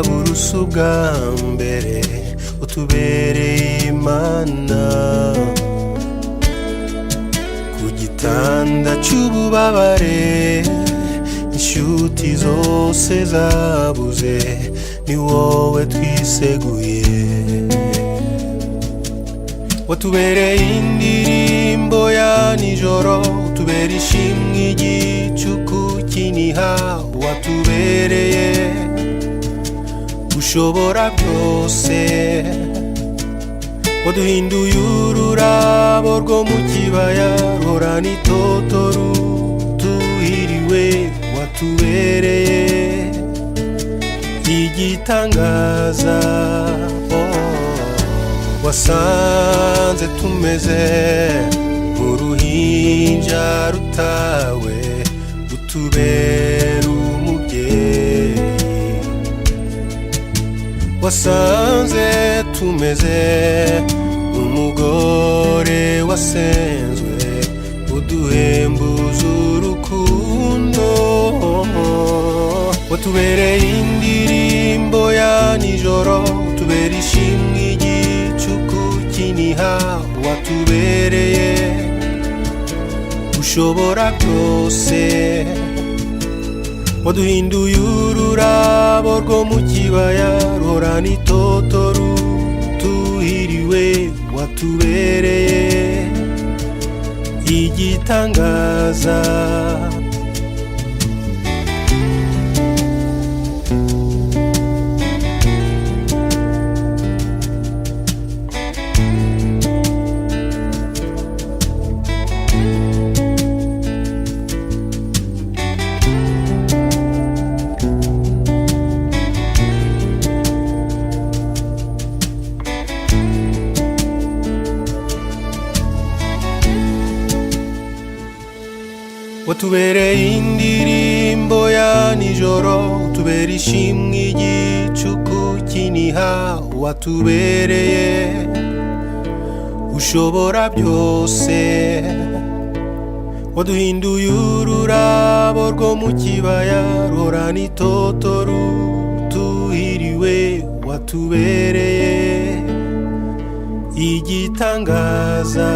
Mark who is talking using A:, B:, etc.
A: burusa ubwa mbere utubereye Imana ku gitanda cy'ububabare inshuti zose zabuze ni wowe twiseguye watubereye indirimbo ya nijoro utubera ishimwe igicuku kiniha watubereye ushobora byose waduhinduye ururabo rwo mu kibaya ruhorana itoto rutuhiriwe watubereye igitangaza wasanze tumeze nk'uruhinja rutawe utubera umubyeyi wasanze tumeze nk'umugore wasenzwe uduhembuza urukundo watubereye indirimbo ya nijoro utubera ishimwe igicuku kiniha watubereye ushobora byose waduhinduye ururabo rwo mu kibaya ruhorana itoto rutuhiriwe watubereye igitangaza watubereye indirimbo ya nijoro utubera ishimwe igicuku kiniha watubereye ushobora byose waduhinduye ururabo rwo mu kibaya ruhorana itoto rutuhiriwe watubereye igitangaza